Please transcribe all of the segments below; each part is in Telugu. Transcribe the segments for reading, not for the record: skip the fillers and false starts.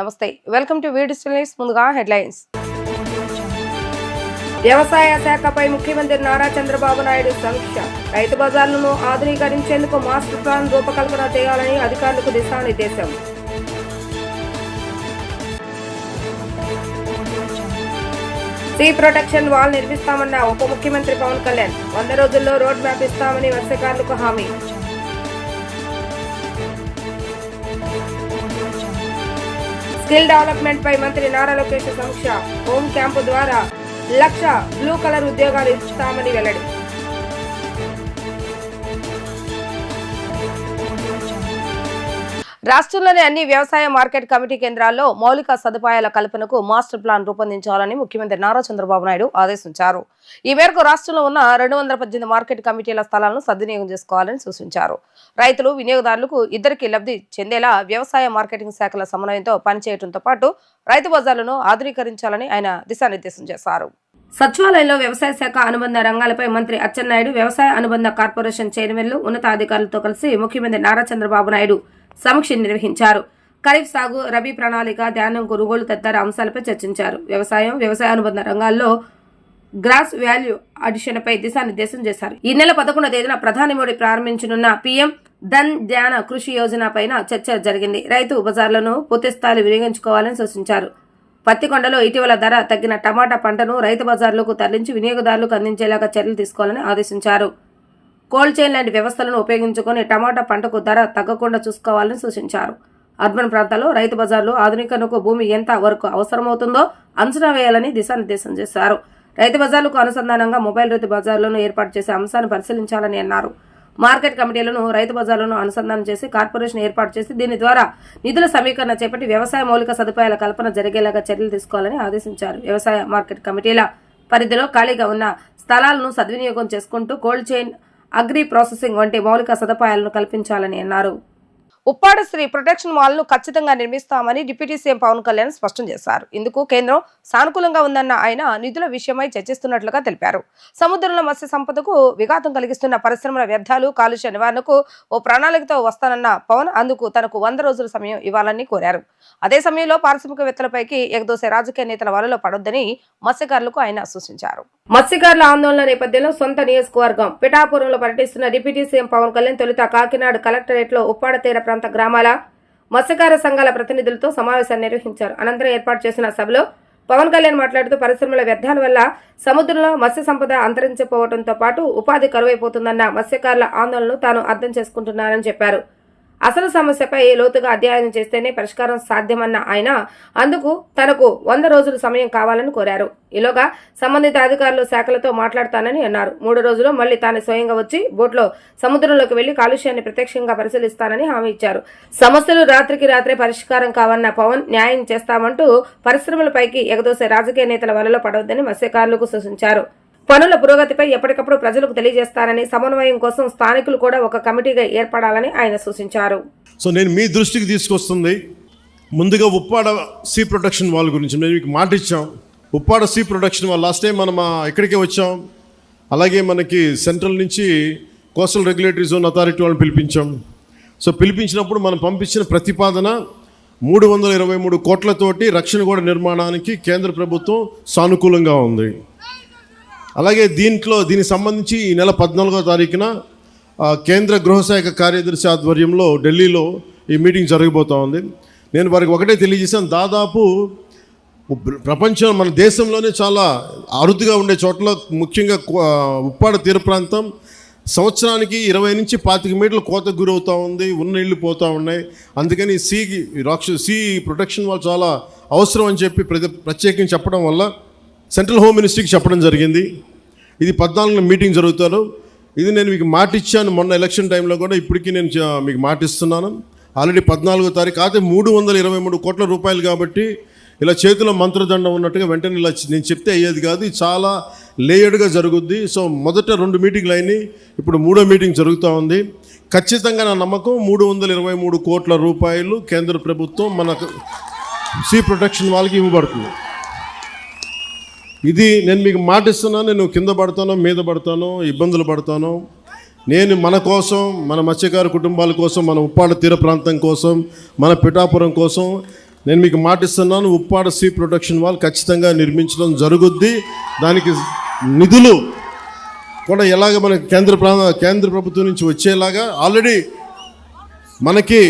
నమస్తే, వెల్కమ్ టు వీడియో న్యూస్. ముందుగా హెడ్లైన్స్. వ్యవసాయ శాఖపై ముఖ్యమంత్రి నారా చంద్రబాబు నాయుడు సమీక్ష. రైతు బజార్లను ఆధునీకరించేందుకు మాస్టర్ ప్లాన్ రూపకల్పన చేయాలని అధికారులకు దిశానిర్దేశం. సీ ప్రొటెక్షన్ వాల్ నిర్మిస్తామన్న ఉప ముఖ్యమంత్రి పవన్ కళ్యాణ్. 100 రోజుల్లో రోడ్ మ్యాప్ ఇస్తామని మత్స్యకారులకు హామీ. స్కిల్ డెవలప్మెంట్ పై మంత్రి నారా లోకేష్ సమీక్ష. హోమ్ క్యాంపు ద్వారా 1,00,000 బ్లూ కలర్ ఉద్యోగాలు ఇస్తామని వెల్లడి. రాష్ట్రంలోని అన్ని వ్యవసాయ మార్కెట్ కమిటీ కేంద్రాల్లో మౌలిక సదుపాయాల కల్పనకు మాస్టర్ ప్లాన్ రూపొందించాలని ముఖ్యమంత్రి నారా చంద్రబాబు నాయుడు ఆదేశించారు. ఈ మేరకు రాష్ట్రంలో ఉన్న 218 మార్కెట్ కమిటీల స్థలాలను సద్వినియోగం చేసుకోవాలని సూచించారు. రైతులు, వినియోగదారులకు ఇద్దరికి లబ్ధి చెందేలా వ్యవసాయ మార్కెటింగ్ శాఖల సమన్వయంతో పనిచేయడంతో పాటు రైతు బజార్లను ఆధునీకరించాలని ఆయన దిశానిర్దేశం చేశారు. సచివాలయంలో వ్యవసాయ శాఖ అనుబంధ రంగాలపై మంత్రి అచ్చెన్నాయుడు, వ్యవసాయ అనుబంధ కార్పొరేషన్ చైర్మన్లు, ఉన్నతాధికారులతో కలిసి ముఖ్యమంత్రి నారా చంద్రబాబు నాయుడు సమీక్ష నిర్వహించారు. ఖరీఫ్ సాగు, రబీ ప్రణాళిక, ధాన్యం కొనుగోలు తదితర అంశాలపై చర్చించారు. వ్యవసాయ అనుబంధ రంగాల్లో గ్రాస్ వాల్యూ అడిషన్ పై దిశానిర్దేశం చేశారు. ఈ నెల 11వ తేదీన ప్రధాని మోడీ ప్రారంభించనున్న పీఎం ధన్ ధ్యాన కృషి యోజన పైన చర్చ జరిగింది. రైతు బజార్లను పూర్తిస్థాయిలో వినియోగించుకోవాలని సూచించారు. పత్తికొండలో ఇటీవల ధర తగ్గిన టమాటా పంటను రైతు బజార్లకు తరలించి వినియోగదారులకు అందించేలాగా చర్యలు తీసుకోవాలని ఆదేశించారు. కోల్డ్ చైన్ లాంటి వ్యవస్థలను ఉపయోగించుకొని టమాటా పంటకు ధర తగ్గకుండా చూసుకోవాలని సూచించారు. అర్బన్ ప్రాంతాల్లో రైతు బజార్లు ఆధునీకరణకు భూమి ఎంత వరకు అవసరమవుతుందో అంచనా వేయాలని దిశానిర్దేశం చేశారు. రైతు బజార్లకు అనుసంధానంగా మొబైల్ రైతు బజార్లను ఏర్పాటు చేసే అంశాన్ని పరిశీలించాలని అన్నారు. మార్కెట్ కమిటీలను రైతు బజార్లను అనుసంధానం చేసి కార్పొరేషన్ ఏర్పాటు చేసి దీని ద్వారా నిధుల సమీకరణ చేపట్టి వ్యవసాయ మౌలిక సదుపాయాల కల్పన జరిగేలాగా చర్యలు తీసుకోవాలని ఆదేశించారు. వ్యవసాయ మార్కెట్ కమిటీల పరిధిలో ఖాళీగా ఉన్న స్థలాలను సద్వినియోగం చేసుకుంటూ కోల్డ్ చైన్, అగ్రి ప్రాసెసింగ్ వంటి మౌలిక సదుపాయాలను కల్పించాలని అన్నారు. ఉప్పాడ శ్రీ ప్రొటెక్షన్ వాల్ ను ఖచ్చితంగా నిర్మిస్తామని డిప్యూటీ సీఎం పవన్ కళ్యాణ్ స్పష్టం చేశారు. ఇందుకు కేంద్రం సానుకూలంగా ఉందన్న ఆయన నిధుల విషయమై చర్చిస్తున్నట్లుగా తెలిపారు. సముద్రంలో మత్స్య సంపదకు విఘాతం కలిగిస్తున్న పరిశ్రమల వ్యర్థాలు, కాలుష్య నివారణకు ఓ ప్రణాళికతో వస్తానన్న పవన్ అందుకు తనకు 100 రోజుల సమయం ఇవ్వాలని కోరారు. అదే సమయంలో పారిశ్రామికవేత్తలపైకి ఎగదోసే రాజకీయ నేతల వలలో పడొద్దని మత్స్యకారులకు ఆయన సూచించారు. మత్స్యకారుల ఆందోళన నేపథ్యంలో సొంత నియోజకవర్గం పిఠాపురంలో పర్యటిస్తున్న డిప్యూటీ సీఎం పవన్ కళ్యాణ్ తొలుత కాకినాడ కలెక్టరేట్ లో ఉప్పాడ తీర ప్రాంత గ్రామాల మత్స్యకార సంఘాల ప్రతినిధులతో సమావేశాన్ని నిర్వహించారు. అనంతరం ఏర్పాటు చేసిన సభలో పవన్ కళ్యాణ్ మాట్లాడుతూ పరిశ్రమల వ్యర్థాల వల్ల సముద్రంలో మత్స్య సంపద అంతరించిపోవడంతో పాటు ఉపాధి కరువైపోతుందన్న మత్స్యకారుల ఆందోళనను తాను అర్థం చేసుకుంటున్నానని చెప్పారు. అసలు సమస్యపై లోతుగా అధ్యయనం చేస్తేనే పరిష్కారం సాధ్యమన్న ఆయన అందుకు తనకు 100 రోజులు సమయం కావాలని కోరారు. ఈలోగా సంబంధిత అధికారులు శాఖలతో మాట్లాడతానని అన్నారు. 3 రోజుల్లో మళ్లీ తాను స్వయంగా వచ్చి బోట్లో సముద్రంలోకి వెళ్లి కాలుష్యాన్ని ప్రత్యక్షంగా పరిశీలిస్తానని హామీ ఇచ్చారు. సమస్యలు రాత్రికి రాత్రే పరిష్కారం కావన్న పవన్ న్యాయం చేస్తామంటూ పరిశ్రమలపైకి ఎగదోసే రాజకీయ నేతల వలలో పడవద్దని మత్స్యకారులకు సూచించారు. పనుల పురోగతిపై ఎప్పటికప్పుడు ప్రజలకు తెలియజేస్తారని, సమన్వయం కోసం స్థానికులు కూడా ఒక కమిటీగా ఏర్పడాలని ఆయన సూచించారు. సో నేను మీ దృష్టికి తీసుకొస్తుంది ముందుగా ఉప్పాడ సీ ప్రొటెక్షన్ వాల్ గురించి. మేము మీకు మాట ఇచ్చాం. Uppada sea protection wall last time మనం ఇక్కడికే వచ్చాం. అలాగే మనకి సెంట్రల్ నుంచి కోస్టల్ రెగ్యులేటరీ జోన్ అథారిటీ వాళ్ళని పిలిపించాం. సో పిలిపించినప్పుడు మనం పంపించిన ప్రతిపాదన 323 కోట్లతోటి రక్షణ గోడ నిర్మాణానికి కేంద్ర ప్రభుత్వం సానుకూలంగా ఉంది. అలాగే దీనికి సంబంధించి ఈ నెల 14వ తారీఖున కేంద్ర గృహశాఖ కార్యదర్శి ఆధ్వర్యంలో ఢిల్లీలో ఈ మీటింగ్ జరగబోతూ ఉంది. నేను వారికి ఒకటే తెలియజేశాను, దాదాపు ప్రపంచం మన దేశంలోనే చాలా అరుదుగా ఉండే చోట్ల ముఖ్యంగా ఉప్పాడ తీర ప్రాంతం సంవత్సరానికి 20 నుంచి 25 మీటర్లు కోతకు గురవుతూ ఉంది. ఉన్న ఇళ్ళు పోతూ ఉన్నాయి. అందుకని సీ ప్రొటెక్షన్ వాళ్ళు చాలా అవసరం అని చెప్పి ప్రత్యేకించి చెప్పడం వల్ల సెంట్రల్ హోమ్ మినిస్ట్రీకి చెప్పడం జరిగింది. ఇది 14న మీటింగ్ జరుగుతారు. ఇది నేను మీకు మాట ఇచ్చాను మొన్న ఎలక్షన్ టైంలో కూడా, ఇప్పటికీ నేను మీకు మాట ఇస్తున్నాను. ఆల్రెడీ 14వ తారీఖు అయితే 323 కోట్ల రూపాయలు కాబట్టి ఇలా చేతిలో మంత్రదండం ఉన్నట్టుగా వెంటనే ఇలా నేను చెప్తే అయ్యేది కాదు. ఇది చాలా లేయర్డ్గా జరుగుద్ది. సో మొదట 2 మీటింగ్లు అయినాయి, ఇప్పుడు 3వ మీటింగ్ జరుగుతూ ఉంది. ఖచ్చితంగా నా నమ్మకం 323 కోట్ల రూపాయలు కేంద్ర ప్రభుత్వం మనకు సీ ప్రొటెక్షన్ వాళ్ళకి ఇవ్వబడుతుంది. ఇది నేను మీకు మాటిస్తున్నాను. నేను కింద పడతానో మీద పడతానో ఇబ్బందులు పడతానో నేను మన కోసం, మన మత్స్యకార కుటుంబాల కోసం, మన ఉప్పాడ తీర ప్రాంతం కోసం, మన పిఠాపురం కోసం నేను మీకు మాటిస్తున్నాను, ఉప్పాడ సీ ప్రొటెక్షన్ వాల్ ఖచ్చితంగా నిర్మించడం జరుగుద్ది. దానికి నిధులు కూడా ఎలాగ మన కేంద్ర ప్రభుత్వం నుంచి వచ్చేలాగా ఆల్రెడీ మనకి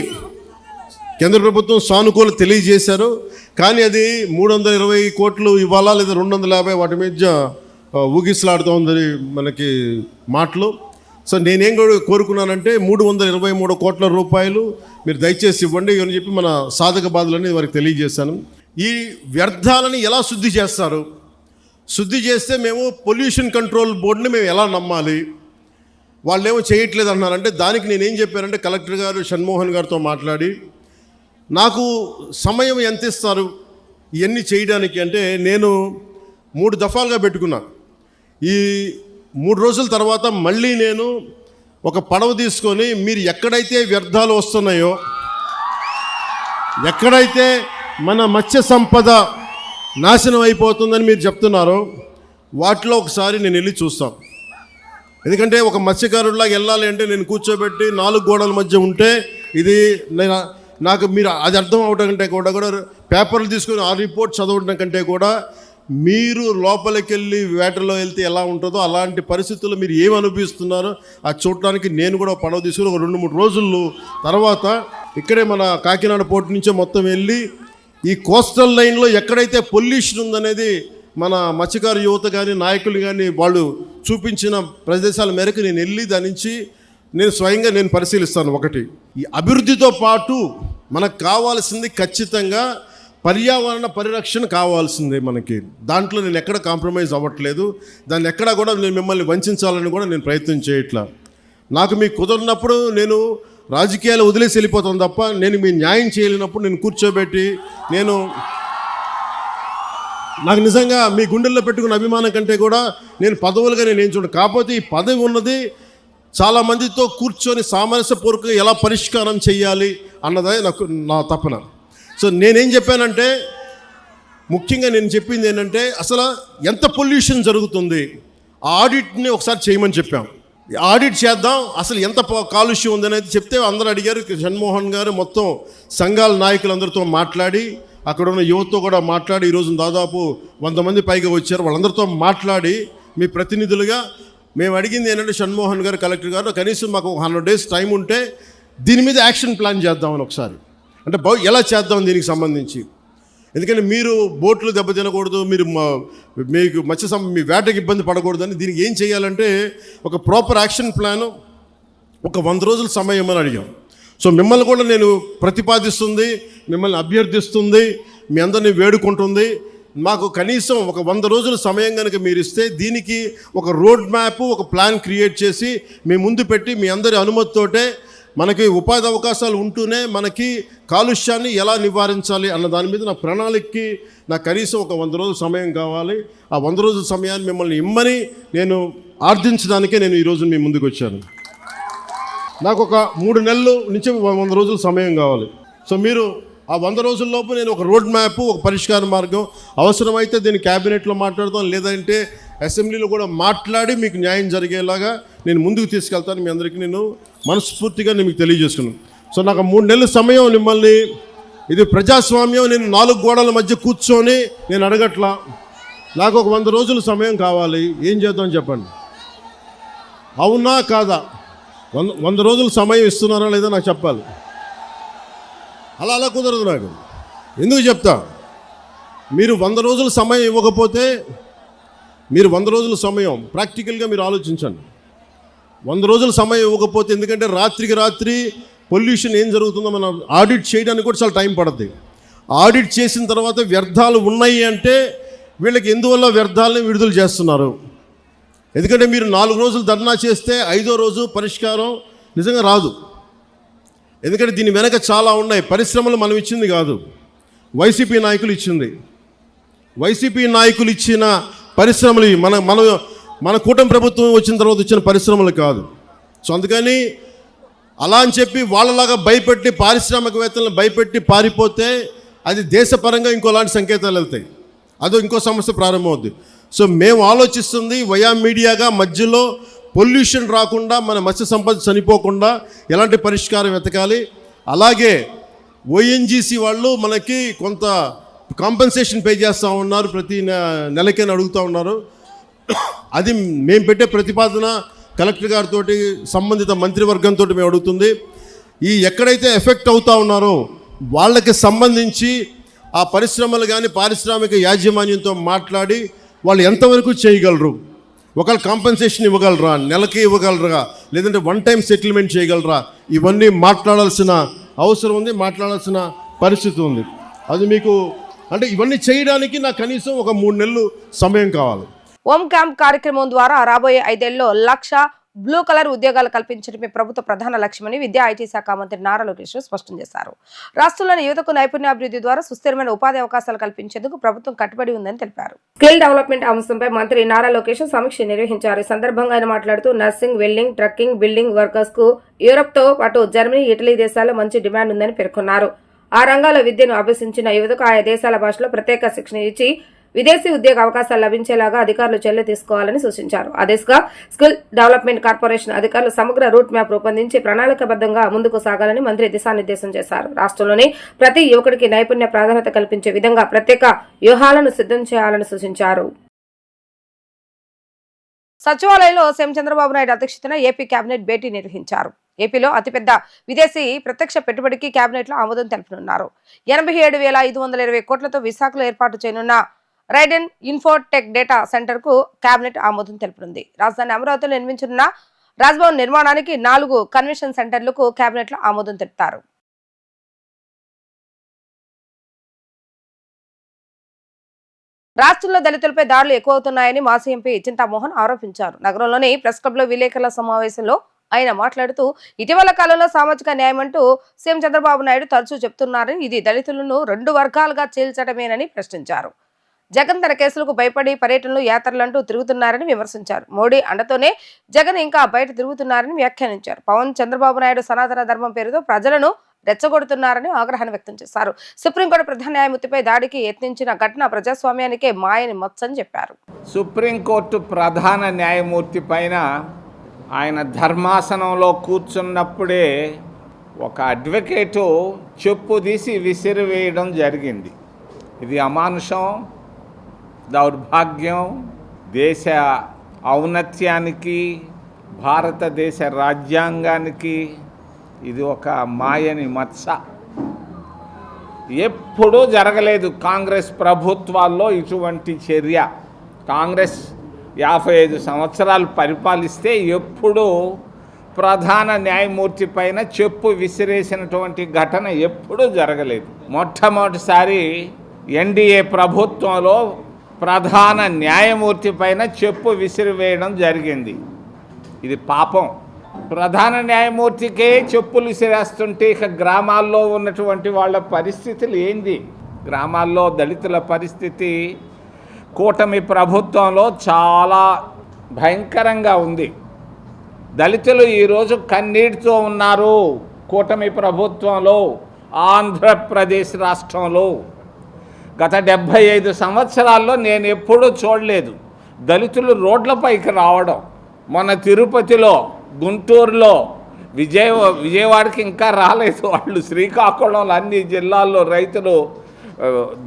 కేంద్ర ప్రభుత్వం సానుకూల తెలియజేశారు. కానీ అది 320 కోట్లు ఇవ్వాలా లేదా 250 వాటి మీద ఊగిసలాడుతూ ఉందని మనకి మాటలు. సో నేనేం కోరుకున్నానంటే 323 కోట్ల రూపాయలు మీరు దయచేసి ఇవ్వండి అని చెప్పి మన సాధక బాధలని వారికి తెలియజేశాను. ఈ వ్యర్థాలని ఎలా శుద్ధి చేస్తారు, శుద్ధి చేస్తే మేము పొల్యూషన్ కంట్రోల్ బోర్డుని మేము ఎలా నమ్మాలి, వాళ్ళు ఏమో చేయట్లేదు అన్నారంటే దానికి నేనేం చెప్పానంటే కలెక్టర్ గారు షణ్మోహన్ గారితో మాట్లాడి నాకు సమయం ఎంత ఇస్తారు ఇవన్నీ చేయడానికి అంటే నేను 3 దఫాలుగా పెట్టుకున్నా. ఈ 3 రోజుల తర్వాత మళ్ళీ నేను ఒక పడవ తీసుకొని మీరు ఎక్కడైతే వ్యర్థాలు వస్తున్నాయో, ఎక్కడైతే మన మత్స్య సంపద నాశనం అయిపోతుందని మీరు చెప్తున్నారో వాటిలో ఒకసారి నేను వెళ్ళి చూస్తాను. ఎందుకంటే ఒక మత్స్యకారుడిలాగా వెళ్ళాలి అంటే నేను కూర్చోబెట్టి 4 గోడల మధ్య ఉంటే ఇది నాకు మీరు అది అర్థం అవడం కంటే కూడా పేపర్లు తీసుకొని ఆ రిపోర్ట్ చదవడం కంటే కూడా మీరు లోపలికి వెళ్ళి వేటలో వెళ్తే ఎలా ఉంటుందో అలాంటి పరిస్థితుల్లో మీరు ఏమి అనుభవిస్తున్నారో అది చూడటానికి నేను కూడా పడవ తీసుకుని ఒక 2-3 రోజులు తర్వాత ఇక్కడే మన కాకినాడ పోర్టు నుంచే మొత్తం వెళ్ళి ఈ కోస్టల్ లైన్లో ఎక్కడైతే పొల్యూషన్ ఉందనేది మన మత్స్యకారు యువత కానీ నాయకులు కానీ వాళ్ళు చూపించిన ప్రదేశాల మేరకు నేను వెళ్ళి దాని నుంచి నేను స్వయంగా నేను పరిశీలిస్తాను. ఒకటి, ఈ అభివృద్ధితో పాటు మనకు కావాల్సింది ఖచ్చితంగా పర్యావరణ పరిరక్షణ కావాల్సిందే మనకి. దాంట్లో నేను ఎక్కడ కాంప్రమైజ్ అవ్వట్లేదు. దాన్ని ఎక్కడా కూడా నేను మిమ్మల్ని వంచాలని కూడా నేను ప్రయత్నం చేయట్లా. నాకు మీకు కుదరినప్పుడు నేను రాజకీయాలు వదిలేసి వెళ్ళిపోతాను తప్ప నేను మీ న్యాయం చేయలేనప్పుడు నేను కూర్చోబెట్టి నాకు నిజంగా మీ గుండెల్లో పెట్టుకున్న అభిమానం కంటే కూడా నేను పదవులుగా నేను ఏం చూడను. కాకపోతే ఈ పదవి ఉన్నది చాలామందితో కూర్చొని సామరస్యపూర్వకంగా ఎలా పరిష్కారం చేయాలి అన్నదే నా తపన. సో నేనేం చెప్పానంటే ముఖ్యంగా నేను చెప్పింది ఏంటంటే అసలు ఎంత పొల్యూషన్ జరుగుతుంది ఆ ఆడిట్ని ఒకసారి చేయమని చెప్పాం. ఆడిట్ చేద్దాం, అసలు ఎంత కాలుష్యం ఉందనేది చెప్తే అందరూ అడిగారు. షణ్మోహన్ గారు మొత్తం సంఘాల నాయకులందరితో మాట్లాడి అక్కడ ఉన్న యువతతో కూడా మాట్లాడి ఈరోజు దాదాపు 100 మంది పైగా వచ్చారు. వాళ్ళందరితో మాట్లాడి మీ ప్రతినిధులుగా మేము అడిగింది ఏంటంటే షణ్మోహన్ గారు కలెక్టర్ గారు కనీసం మాకు 100 days టైం ఉంటే దీని మీద యాక్షన్ ప్లాన్ చేద్దామని ఒకసారి అంటే ఎలా చేద్దాం దీనికి సంబంధించి. ఎందుకంటే మీరు బోట్లు దెబ్బతినకూడదు, మీరు మీకు మీ వేటకి ఇబ్బంది పడకూడదని దీనికి ఏం చేయాలంటే ఒక ప్రాపర్ యాక్షన్ ప్లాను ఒక 100 రోజుల సమయం అని అడిగాం. సో మిమ్మల్ని కూడా నేను ప్రతిపాదిస్తుంది, మిమ్మల్ని అభ్యర్థిస్తుంది, మీ అందరినీ వేడుకుంటుంది. మాకు కనీసం ఒక 100 రోజుల సమయం కనుక మీరు ఇస్తే దీనికి ఒక రోడ్ మ్యాప్, ఒక ప్లాన్ క్రియేట్ చేసి మీ ముందు పెట్టి మీ అందరి అనుమతితోటే మనకి ఉపాధి అవకాశాలు ఉంటూనే మనకి కాలుష్యాన్ని ఎలా నివారించాలి అన్న దాని మీద నా ప్రణాళికకి నాకు కనీసం ఒక 100 రోజుల సమయం కావాలి. ఆ 100 రోజుల సమయాన్ని మిమ్మల్ని ఇమ్మని నేను ఆర్థించడానికే నేను ఈరోజు మీ ముందుకు వచ్చాను. నాకు ఒక 3 నెలల నుంచి 100 రోజుల సమయం కావాలి. సో మీరు ఆ 100 రోజుల్లోపు నేను ఒక రోడ్ మ్యాప్, ఒక పరిష్కార మార్గం, అవసరమైతే దీన్ని క్యాబినెట్లో మాట్లాడతాం, లేదంటే అసెంబ్లీలో కూడా మాట్లాడి మీకు న్యాయం జరిగేలాగా నేను ముందుకు తీసుకెళ్తాను. మీ అందరికీ నేను మనస్ఫూర్తిగా నేను మీకు తెలియజేస్తున్నాను. సో నాకు 3 నెలల సమయం మిమ్మల్ని, ఇది ప్రజాస్వామ్యం, నేను 4 గోడల మధ్య కూర్చొని నేను అడగట్లా. నాకు ఒక 100 రోజుల సమయం కావాలి. ఏం చేద్దాం చెప్పండి, అవునా కాదా? 100 రోజుల సమయం ఇస్తున్నారా లేదా నాకు చెప్పాలి. అలా కుదరదు నాకు. ఎందుకు చెప్తా, మీరు 100 రోజుల సమయం ఇవ్వకపోతే, మీరు 100 రోజుల సమయం ప్రాక్టికల్గా మీరు ఆలోచించండి. 100 రోజుల సమయం ఇవ్వకపోతే, ఎందుకంటే రాత్రికి రాత్రి పొల్యూషన్ ఏం జరుగుతుందో మనం ఆడిట్ చేయడానికి కూడా చాలా టైం పడుతుంది. ఆడిట్ చేసిన తర్వాత వ్యర్థాలు ఉన్నాయి అంటే వీళ్ళకి ఎందువల్ల వ్యర్థాలని విడుదల చేస్తున్నారు. ఎందుకంటే మీరు 4 రోజులు ధర్నా చేస్తే 5వ రోజు పరిష్కారం నిజంగా రాదు. ఎందుకంటే దీని వెనక చాలా ఉన్నాయి. పరిశ్రమలు మనం ఇచ్చింది కాదు, వైసీపీ నాయకులు ఇచ్చింది. వైసీపీ నాయకులు ఇచ్చిన పరిశ్రమలు మన కూటమి ప్రభుత్వం వచ్చిన తర్వాత ఇచ్చిన పరిశ్రమలు కాదు. సో అందుకని అలా అని చెప్పి వాళ్ళలాగా భయపెట్టి పారిశ్రామికవేత్తలను భయపెట్టి పారిపోతే అది దేశపరంగా ఇంకోలాంటి సంకేతాలు వెళ్తాయి, అదో ఇంకో సమస్య ప్రారంభమవుద్ది. సో మేము ఆలోచిస్తుంది వయా మీడియాగా మధ్యలో పొల్యూషన్ రాకుండా, మన మత్స్య సంపద చనిపోకుండా ఎలాంటి పరిష్కారం వెతకాలి. అలాగే ఓఎన్జీసీ వాళ్ళు మనకి కొంత కాంపెన్సేషన్ పే చేస్తూ ఉన్నారు, ప్రతి నెలకైనా అడుగుతూ ఉన్నారు. అది మేము పెట్టే ప్రతిపాదన కలెక్టర్ గారితో సంబంధిత మంత్రివర్గంతో మేము అడుగుతుంది. ఎక్కడైతే ఎఫెక్ట్ అవుతూ ఉన్నారో వాళ్ళకి సంబంధించి ఆ పరిశ్రమలు కానీ పారిశ్రామిక యాజమాన్యంతో మాట్లాడి వాళ్ళు ఎంతవరకు చేయగలరు, ఒకవేళ కాంపెన్సేషన్ ఇవ్వగలరా, నెలకి ఇవ్వగలరా, లేదంటే వన్ టైం సెటిల్మెంట్ చేయగలరా, ఇవన్నీ మాట్లాడాల్సిన అవసరం ఉంది, మాట్లాడాల్సిన పరిస్థితి ఉంది. అది మీకు అంటే ఇవన్నీ చేయడానికి నాకు కనీసం ఒక 3 నెలలు సమయం కావాలి. హోమ్ క్యాంప్ కార్యక్రమం ద్వారా రాబోయే 5 ఏళ్లలో 1,00,000 బ్లూ కలర్ ఉద్యోగాలు కల్పించడమే ప్రభుత్వ ప్రధాన లక్ష్యమని విద్యా ఐటీ శాఖ మంత్రి నారా లోకేష్ స్పష్టం చేశారు. రాష్ట్రంలోని యువతకు నైపుణ్యాభివృద్ధి ద్వారా సుస్థిరమైన ఉపాధి అవకాశాలు కల్పించేందుకు ప్రభుత్వం కట్టుబడి ఉందని తెలిపారు. స్కిల్ డెవలప్మెంట్ అంశంపై మంత్రి నారా లోకేష్ సమీక్ష నిర్వహించారు. ఈ సందర్భంగా ఆయన మాట్లాడుతూ nursing, welding, trekking, building workers కు యూరప్ తో పాటు జర్మనీ, ఇటలీ దేశాల్లో మంచి డిమాండ్ ఉందని పేర్కొన్నారు. ఆ రంగాల్లో విద్యను అభ్యసించిన యువతకు ఆయా దేశాల భాషలో ప్రత్యేక శిక్షణ ఇచ్చి విదేశీ ఉద్యోగ అవకాశాలు లభించేలాగా అధికారులు చర్యలు తీసుకోవాలని సూచించారు. ఆ దిశగా స్కిల్ డెవలప్మెంట్ కార్పొరేషన్ అధికారులు సమగ్ర రూట్ మ్యాప్ రూపొందించి ప్రణాళికబద్ధంగా ముందుకు సాగాలని మంత్రి దిశానిర్దేశం చేశారు. రాష్ట్రంలోని ప్రతి యువకుడికి నైపుణ్య ప్రాధాన్యత కల్పించే విధంగా ప్రత్యేక వ్యూహాలను సిద్ధం చేయాలని సూచించారు. సచివాలయంలో సీఎం చంద్రబాబు నాయుడు అధ్యక్షతన ఏపీ కేబినెట్ భేటీ నిర్వహించారు. ఏపీలో అతిపెద్ద విదేశీ ప్రత్యక్ష పెట్టుబడికి కేబినెట్ లో ఆమోదం తెలుపనున్నారు. 87,520 కోట్లతో విశాఖలో ఏర్పాటు చేయనున్న రైడెన్ ఇన్ఫోటెక్ డేటా సెంటర్ కు కేబినెట్ ఆమోదం తెలుపనుంది. రాజధాని అమరావతిలో నిర్మించనున్న రాజ్భవన్ నిర్మాణానికి 4 కన్వెన్షన్ సెంటర్లకు కేబినెట్ లో ఆమోదం తెలుపుతారు. రాష్ట్రంలో దళితులపై దాడులు ఎక్కువవుతున్నాయని మాజీ ఎంపీ చింతామోహన్ ఆరోపించారు. నగరంలోని ప్రెస్ క్లబ్ లో విలేకరుల సమావేశంలో ఆయన మాట్లాడుతూ ఇటీవల కాలంలో సామాజిక న్యాయం అంటూ సీఎం చంద్రబాబు నాయుడు తరచూ చెప్తున్నారని, ఇది దళితులను 2 వర్గాలుగా చీల్చడమేనని ప్రశ్నించారు. జగన్ తన కేసులకు భయపడి పర్యటనలు, యాత్రలంటూ తిరుగుతున్నారని విమర్శించారు. మోడీ అండతోనే జగన్ ఇంకా బయట తిరుగుతున్నారని వ్యాఖ్యానించారు. పవన్ చంద్రబాబు నాయుడు సనాతన ధర్మం పేరుతో ప్రజలను రెచ్చగొడుతున్నారని ఆగ్రహాన్ని వ్యక్తం చేశారు. సుప్రీంకోర్టు ప్రధాన న్యాయమూర్తిపై దాడికి యత్నించిన ఘటన ప్రజాస్వామ్యానికే మాయని మచ్చని చెప్పారు. సుప్రీంకోర్టు ప్రధాన న్యాయమూర్తి పైన ఆయన ధర్మాసనంలో కూర్చున్నప్పుడే ఒక అడ్వకేటు చెప్పు తీసి విసిరివేయడం జరిగింది. ఇది అమానుషం, దౌర్భాగ్యం, దేశ ఔన్నత్యానికి, భారతదేశ రాజ్యాంగానికి ఇది ఒక మాయని మచ్చ. ఎప్పుడూ జరగలేదు కాంగ్రెస్ ప్రభుత్వాల్లో ఇటువంటి చర్య. కాంగ్రెస్ 55 సంవత్సరాలు పరిపాలిస్తే ఎప్పుడూ ప్రధాన న్యాయమూర్తి పైన చెప్పు విసిరేసినటువంటి ఘటన ఎప్పుడూ జరగలేదు. మొట్టమొదటిసారి ఎన్డీఏ ప్రభుత్వంలో ప్రధాన న్యాయమూర్తి పైన చెప్పు విసిరివేయడం జరిగింది. ఇది పాపం. ప్రధాన న్యాయమూర్తికే చెప్పులు విసిరేస్తుంటే ఇక గ్రామాల్లో ఉన్నటువంటి వాళ్ళ పరిస్థితులు ఏంది? గ్రామాల్లో దళితుల పరిస్థితి కూటమి ప్రభుత్వంలో చాలా భయంకరంగా ఉంది. దళితులు ఈరోజు కన్నీటితో ఉన్నారు. కూటమి ప్రభుత్వంలో ఆంధ్రప్రదేశ్ రాష్ట్రంలో గత 75 సంవత్సరాల్లో నేను ఎప్పుడూ చూడలేదు దళితులు రోడ్లపైకి రావడం. మన తిరుపతిలో, గుంటూరులో, విజయవాడకి ఇంకా రాలేదు. వాళ్ళు శ్రీకాకుళంలో అన్ని జిల్లాల్లో రైతులు,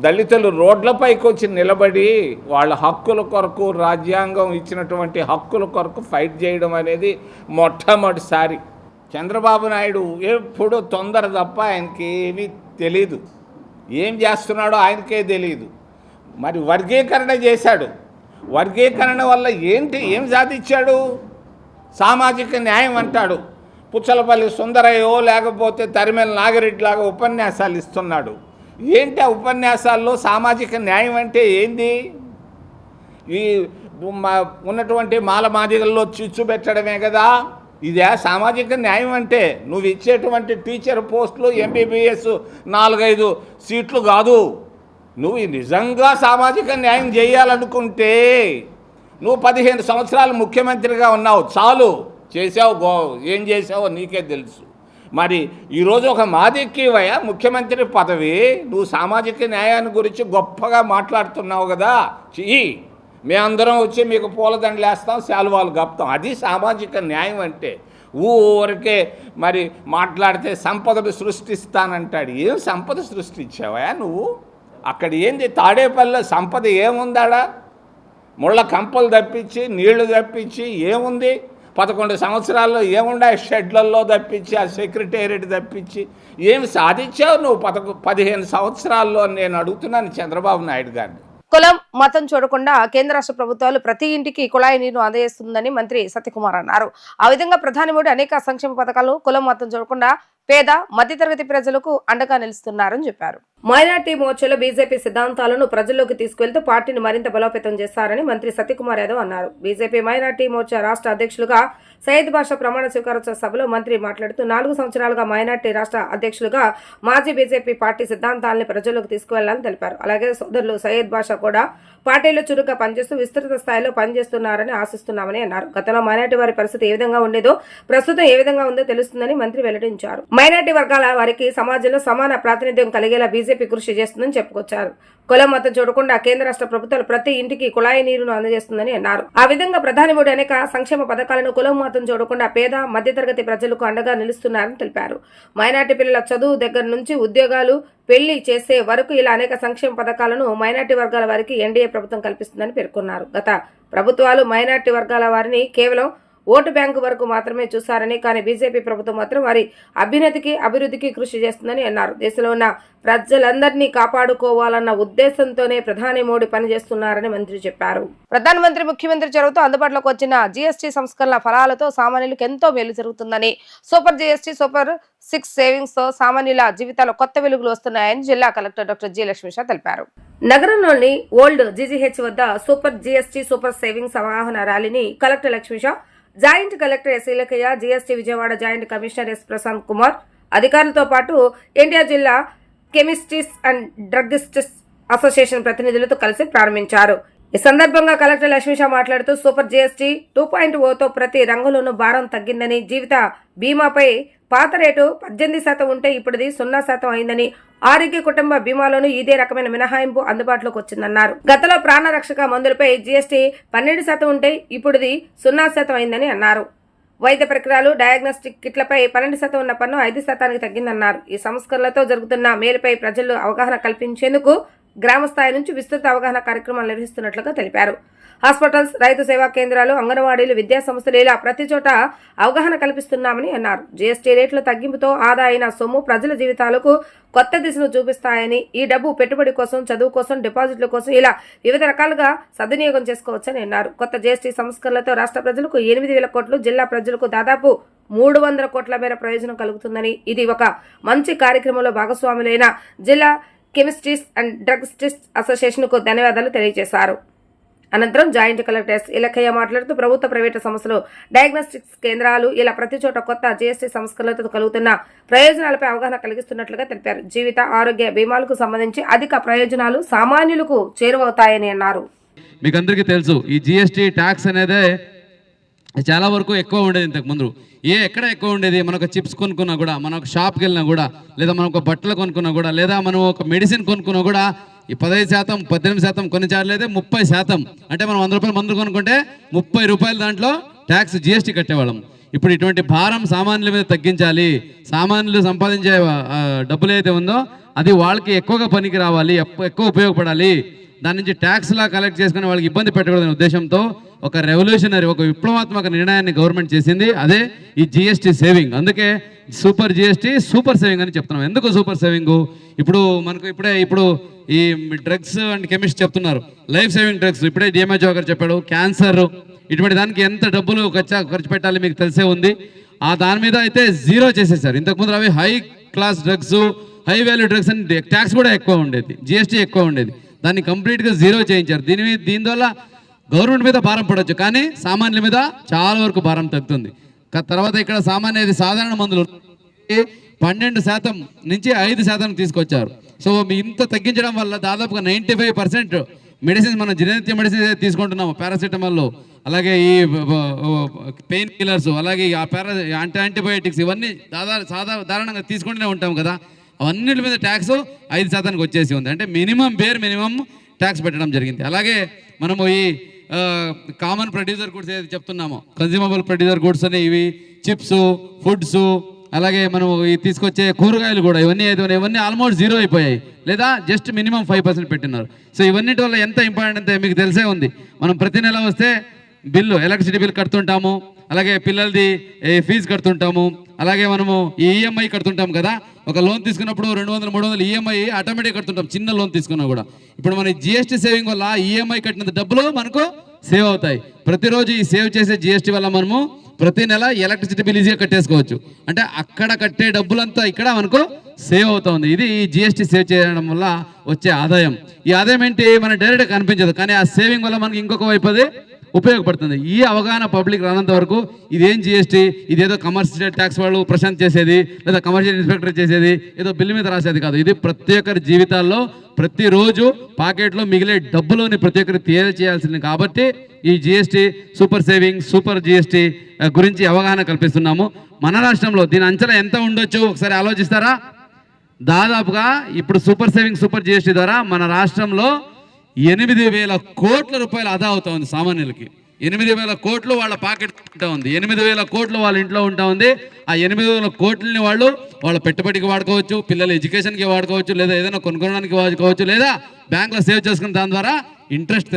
దళితులు రోడ్లపైకి వచ్చి నిలబడి వాళ్ళ హక్కుల కొరకు, రాజ్యాంగం ఇచ్చినటువంటి హక్కుల కొరకు ఫైట్ చేయడం అనేది మొట్టమొదటిసారి. చంద్రబాబు నాయుడు ఎప్పుడు తొందర తప్ప ఆయనకి ఏమీ తెలీదు. ఏం చేస్తున్నాడో ఆయనకే తెలియదు. మరి వర్గీకరణ చేశాడు. వర్గీకరణ వల్ల ఏం సాధించాడు? సామాజిక న్యాయం అంటాడు. పుచ్చలపల్లి సుందరయ్యో లేకపోతే తరిమెల నాగిరెడ్డిలాగా ఉపన్యాసాలు ఇస్తున్నాడు. ఏంటి ఆ ఉపన్యాసాల్లో సామాజిక న్యాయం అంటే ఏంది? ఈ ఉన్నటువంటి మాలమాదిగల్లో చిచ్చు పెట్టడమే కదా ఇదే సామాజిక న్యాయం అంటే. నువ్వు ఇచ్చేటువంటి టీచర్ పోస్టులు ఎంబీబీఎస్ 4-5 సీట్లు కాదు. నువ్వు నిజంగా సామాజిక న్యాయం చేయాలనుకుంటే నువ్వు 15 సంవత్సరాలు ముఖ్యమంత్రిగా ఉన్నావు, చాలు. చేసావు, ఏం చేసావో నీకే తెలుసు. మరి ఈరోజు ఒక మాదిక్కివయ్యా ముఖ్యమంత్రి పదవి, నువ్వు సామాజిక న్యాయాన్ని గురించి గొప్పగా మాట్లాడుతున్నావు కదా. మేమందరం వచ్చి మీకు పూలదండలు వేస్తాం, శాలువాలు కప్తాం. అది సామాజిక న్యాయం అంటే. ఊరికే మరి మాట్లాడితే సంపదను సృష్టిస్తానంటాడు. ఏం సంపద సృష్టించావా నువ్వు? అక్కడ ఏంది తాడేపల్లిలో సంపద ఏముందాడా? ముళ్ళ కంపలు తప్పించి నీళ్లు తప్పించి ఏముంది? 11 సంవత్సరాల్లో ఏముండా? షెడ్లలో తప్పించి ఆ సెక్రటేరియట్ తప్పించి ఏమి సాధించావు నువ్వు 15 సంవత్సరాల్లో? నేను అడుగుతున్నాను చంద్రబాబు నాయుడు గారిని. కులం మతం చూడకుండా కేంద్ర రాష్ట్ర ప్రభుత్వాలు ప్రతి ఇంటికి కుళాయి నీరు అందజేస్తుందని మంత్రి సత్యకుమార్ అన్నారు. ఆ విధంగా ప్రధాని మోడీ అనేక సంక్షేమ పథకాలు కులం మతం చూడకుండా పేద మధ్యతరగతి ప్రజలకు అండగా నిలుస్తున్నారని చెప్పారు. మైనార్టీ మోర్చాలో బీజేపీ సిద్ధాంతాలను ప్రజల్లోకి తీసుకెళ్తూ పార్టీని మరింత బలోపేతం చేస్తారని మంత్రి సత్యకుమార్ యాదవ్ అన్నారు. బీజేపీ మైనార్టీ మోర్చా రాష్ట్ర అధ్యక్షులుగా సయ్యద్ బాషా ప్రమాణ స్వీకారోత్సవ సభలో మంత్రి మాట్లాడుతూ 4 సంవత్సరాలుగా మైనార్టీ రాష్ట్ర అధ్యక్షులుగా మాజీ బీజేపీ పార్టీ సిద్ధాంతాలను ప్రజల్లోకి తీసుకువెళ్లాలని తెలిపారు. అలాగే సోదరులు సయ్యద్ బాషా కూడా పార్టీలో చురుగ్గా పనిచేస్తూ విస్తృత స్థాయిలో పనిచేస్తున్నారని ఆశిస్తున్నామని అన్నారు. గతంలో మైనార్టీ వారి పరిస్థితి ఏ విధంగా ఉండేదో ప్రస్తుతం ఏ విధంగా ఉందో తెలుస్తుందని మంత్రి వెల్లడించారు. మైనార్టీ వర్గాల వారికి సమాజంలో సమాన ప్రాతినిధ్యం కలిగేలా బీజేపీ కృషి చేస్తుందని చెప్పుకొచ్చారు. కులం మతం చూడకుండా కేంద్ర రాష్ట్ర ప్రభుత్వాలు ప్రతి ఇంటికి కుళాయి నీరును అందజేస్తుందని అన్నారు. ఆ విధంగా ప్రధాని మోడీ అనేక సంక్షేమ పథకాలను కులం మతం చూడకుండా పేద మధ్యతరగతి ప్రజలకు అండగా నిలుస్తున్నారని తెలిపారు. మైనార్టీ పిల్లల చదువు దగ్గర నుంచి ఉద్యోగాలు, పెళ్లి చేసే వరకు ఇలా అనేక సంక్షేమ పథకాలను మైనార్టీ వర్గాల వారికి ఎన్డీఏ ప్రభుత్వం కల్పిస్తుందని పేర్కొన్నారు. గత ప్రభుత్వాలు మైనార్టీ వర్గాల వారిని కేవలం ఓటు బ్యాంకు వరకు మాత్రమే చూశారని, కానీ బీజేపీ ప్రభుత్వం మాత్రం వారి అభ్యున్నతికి అభివృద్ధికి కృషి చేస్తుందని అన్నారు. దేశంలో ఉన్న ప్రజలందరినీ కాపాడుకోవాలన్న ఉద్దేశంతోనే ప్రధాని మోడీ పనిచేస్తున్నారని మంత్రి చెప్పారు. ప్రధానమంత్రి ముఖ్యమంత్రి చొరవతో అందుబాటులోకి వచ్చిన జీఎస్టీ సంస్కరణల ఫలాలతో సామాన్యులకు ఎంతో మేలు జరుగుతుందని, సూపర్ జీఎస్టీ, సూపర్ 6 సేవింగ్స్ తో సామాన్యుల జీవితాల్లో కొత్త వెలుగులు వస్తున్నాయని జిల్లా కలెక్టర్ డాక్టర్ జి లక్ష్మీషా తెలిపారు. నగరంలోని ఓల్డ్ జీజీహెచ్ వద్ద సూపర్ జీఎస్టీ, సూపర్ సేవింగ్స్ అవగాహన ర్యాలీని collector Lakshmisha, joint collector S Ilakaiah, GST Vijayawada joint commissioner S Prashant Kumar అధికారులతో పాటు ఎన్టీఆర్ జిల్లా కెమిస్ట్రీస్ అండ్ డ్రగ్గిస్ట్స్ అసోసియేషన్ ప్రతినిధులతో కలిసి ప్రారంభించారు. ఈ సందర్భంగా కలెక్టర్ లక్ష్మీషా మాట్లాడుతూ సూపర్ జీఎస్టీ 2.0తో ప్రతి రంగంలోనూ భారం తగ్గిందని, జీవిత బీమాపై పాత రేటు 18% ఉంటే ఇప్పుడుది 0% అయిందని, ఆరోగ్య కుటుంబ బీమాలోనూ ఇదే రకమైన మినహాయింపు అందుబాటులోకి వచ్చిందన్నారు. గతంలో ప్రాణరక్షక మందులపై జీఎస్టీ 12% ఉంటే ఇప్పుడుది 0% అయిందని అన్నారు. వైద్య పరికరాలు, డయాగ్నోస్టిక్ కిట్లపై 12% ఉన్న పన్ను 5% తగ్గిందన్నారు. ఈ సంస్కరణలతో జరుగుతున్న మేలుపై ప్రజల్లో అవగాహన కల్పించేందుకు గ్రామ స్థాయి నుంచి విస్తృత అవగాహన కార్యక్రమాలు నిర్వహిస్తున్నట్లుగా తెలిపారు. హాస్పిటల్స్, రైతు సేవా కేంద్రాలు, అంగన్వాడీలు, విద్యా సంస్థలు ఇలా ప్రతి చోట అవగాహన కల్పిస్తున్నామని అన్నారు. జీఎస్టీ రేట్ల తగ్గింపుతో ఆదా అయిన సొమ్ము ప్రజల జీవితాలకు కొత్త దిశను చూపిస్తాయని, ఈ డబ్బు పెట్టుబడి కోసం, చదువు కోసం, డిపాజిట్ల కోసం ఇలా వివిధ రకాలుగా సద్వినియోగం చేసుకోవచ్చని అన్నారు. కొత్త జీఎస్టీ సంస్కరణలతో రాష్ట్ర ప్రజలకు 8,000 కోట్లు, జిల్లా ప్రజలకు దాదాపు 300 కోట్ల మేర ప్రయోజనం కలుగుతుందని, ఇది ఒక మంచి కార్యక్రమంలో భాగస్వాములైన జిల్లా కెమిస్ట్రీస్ అండ్ డ్రగ్గిస్ట్స్ అసోసియేషన్ కు ధన్యవాదాలు తెలియజేశారు. అనంతరం జాయింట్ కలెక్టర్ ఎస్ ఇలకయ్య మాట్లాడుతూ ప్రభుత్వ, ప్రైవేటు సంస్థలు, డయాగ్నోస్టిక్స్ కేంద్రాలు ఇలా ప్రతి చోట కొత్త జీఎస్టీ సంస్కరణలతో కలుగుతున్న ప్రయోజనాలపై అవగాహన కలిగిస్తున్నట్లుగా తెలిపారు. జీవిత ఆరోగ్య బీమాలకు సంబంధించి అధిక ప్రయోజనాలు సామాన్యులకు చేరువవుతాయని అన్నారు. మీకు అందరికీ తెలుసు, ఈ జీఎస్టీ ట్యాక్స్ అనేది చాలా వరకు ఎక్కువ ఉండేది. ఇంతకుముందు ఎక్కడ ఎక్కువ ఉండేది? మనం ఒక చిప్స్ కొనుక్కున్నా కూడా, మనం ఒక షాప్కి వెళ్ళినా కూడా, లేదా మనం ఒక బట్టలు కొనుక్కున్నా కూడా, లేదా మనం ఒక మెడిసిన్ కొనుక్కున్నా కూడా ఈ 15%, 18% కొన్నిసార్లు అయితే 30%. అంటే మనం 100 రూపాయలు మందులు కొనుక్కుంటే 30 రూపాయలు దాంట్లో ట్యాక్స్ జీఎస్టీ కట్టేవాళ్ళం. ఇప్పుడు ఇటువంటి భారం సామాన్యుల మీద తగ్గించాలి. సామాన్యులు సంపాదించే డబ్బులు ఏదైతే ఉందో అది వాళ్ళకి ఎక్కువగా పనికి రావాలి, ఎక్కువ ఉపయోగపడాలి. దాని నుంచి ట్యాక్స్లా కలెక్ట్ చేసుకుని వాళ్ళకి ఇబ్బంది పెట్టకూడదనే ఉద్దేశంతో ఒక రెవల్యూషనరీ, ఒక విప్లవాత్మక నిర్ణయాన్ని గవర్నమెంట్ చేసింది. అదే ఈ జీఎస్టీ సేవింగ్. అందుకే సూపర్ జీఎస్టీ, సూపర్ సేవింగ్ అని చెప్తున్నాం. ఎందుకు సూపర్ సేవింగ్? ఇప్పుడు మనకు ఇప్పుడు ఈ డ్రగ్స్ అండ్ కెమిస్ట్ చెప్తున్నారు, లైఫ్ సేవింగ్ డ్రగ్స్. ఇప్పుడే డిఎంహెచ్ఓ గారు చెప్పాడు, క్యాన్సర్ ఇటువంటి దానికి ఎంత డబ్బులు ఖర్చు పెట్టాలి మీకు తెలిసే ఉంది. ఆ దాని మీద అయితే 0 చేసేసారు. ఇంతకుముందు అవి high class drugs, high value drugs అని ట్యాక్స్ కూడా ఎక్కువ ఉండేది, జీఎస్టీ ఎక్కువ ఉండేది. దాన్ని కంప్లీట్గా 0 చేయించారు. దీనివల్ల గవర్నమెంట్ మీద భారం పడవచ్చు, కానీ సామాన్యుల మీద చాలా వరకు భారం తగ్గుతుంది. తర్వాత ఇక్కడ సాధారణ మందులు 12% నుంచి 5% తీసుకొచ్చారు. సో ఇంత తగ్గించడం వల్ల దాదాపుగా 95% మెడిసిన్స్, మనం జనరిక్ మెడిసిన్స్ తీసుకుంటున్నాము, పారాసిటమాల్, అలాగే ఈ పెయిన్ కిల్లర్స్, అలాగే యాంటీబయోటిక్స్, ఇవన్నీ సాధారణంగా తీసుకుంటూనే ఉంటాం కదా. అవన్నిటి మీద ట్యాక్స్ 5% వచ్చేసి ఉంది. అంటే మినిమం ట్యాక్స్ పెట్టడం జరిగింది. అలాగే మనము ఈ కామన్ ప్రొడ్యూసర్ గూడ్స్ ఏదైతే చెప్తున్నామో, కన్జ్యూమబుల్ ప్రొడ్యూసర్ గూడ్స్ అని ఇవి చిప్స్, ఫుడ్స్, అలాగే మనం తీసుకొచ్చే కూరగాయలు కూడా ఇవన్నీ ఆల్మోస్ట్ జీరో అయిపోయాయి, లేదా జస్ట్ మినిమం 5% పెట్టినారు. సో ఇవన్నిటి వల్ల ఎంత ఇంపార్టెంట్ అంటే మీకు తెలిసే ఉంది. మనం ప్రతి నెల వస్తే బిల్లు, ఎలక్ట్రిసిటీ బిల్ కడుతుంటాము, అలాగే పిల్లలది ఫీజు కడుతుంటాము, అలాగే మనము ఈ ఈఎంఐ కడుతుంటాం కదా. ఒక లోన్ తీసుకున్నప్పుడు 200-300 ఈఎంఐ ఆటోమేటిక్ కడుతుంటాం, చిన్న లోన్ తీసుకున్నా కూడా. ఇప్పుడు మన జిఎస్టీ సేవింగ్ వల్ల ఈఎంఐ కట్టినంత డబ్బులు మనకు సేవ్ అవుతాయి. ప్రతిరోజు ఈ సేవ్ చేసే జిఎస్టీ వల్ల మనము ప్రతి నెల ఎలక్ట్రిసిటీ బిల్ ఈజీగా కట్టేసుకోవచ్చు. అంటే అక్కడ కట్టే డబ్బులంతా ఇక్కడ మనకు సేవ్ అవుతుంది. ఇది ఈ జిఎస్టీ సేవ్ చేయడం వల్ల వచ్చే ఆదాయం. ఈ ఆదాయం ఏంటి, మనకు డైరెక్ట్గా కనిపించదు, కానీ ఆ సేవింగ్ వల్ల మనకి ఇంకొక వైపు అది ఉపయోగపడుతుంది. ఈ అవగాహన పబ్లిక్ రానంత వరకు ఇదేం జిఎస్టీ, ఇదేదో కమర్షియల్ ట్యాక్స్ వాళ్ళు ప్రశాంత్ చేసేది, లేదా కమర్షియల్ ఇన్స్పెక్టర్ చేసేది, ఏదో బిల్లు మీద రాసేది కాదు. ఇది ప్రతి ఒక్కరి జీవితాల్లో ప్రతిరోజు పాకెట్లో మిగిలే డబ్బులోని ప్రతి ఒక్కరు చేయాల్సింది. కాబట్టి ఈ GST, super saving, super GST గురించి అవగాహన కల్పిస్తున్నాము. మన రాష్ట్రంలో దీని అంచనా ఎంత ఉండొచ్చు ఒకసారి ఆలోచిస్తారా? దాదాపుగా ఇప్పుడు సూపర్ సేవింగ్, సూపర్ జిఎస్టీ ద్వారా మన రాష్ట్రంలో 8,000 కోట్ల రూపాయలు ఆదా అవుతా ఉంది సామాన్యులకి. 8,000 కోట్లు వాళ్ళ పాకెట్ ఉంటా ఉంది, 8,000 కోట్లు వాళ్ళ ఇంట్లో ఉంటా ఉంది. ఆ 8,000 కోట్లని వాళ్ళు వాళ్ళ పెట్టుబడికి వాడుకోవచ్చు, పిల్లల ఎడ్యుకేషన్కి వాడుకోవచ్చు, లేదా ఏదైనా కొనుక్కోవడానికి వాడుకోవచ్చు, లేదా బ్యాంక్లో సేవ్ చేసుకుని దాని ద్వారా ఇంట్రెస్ట్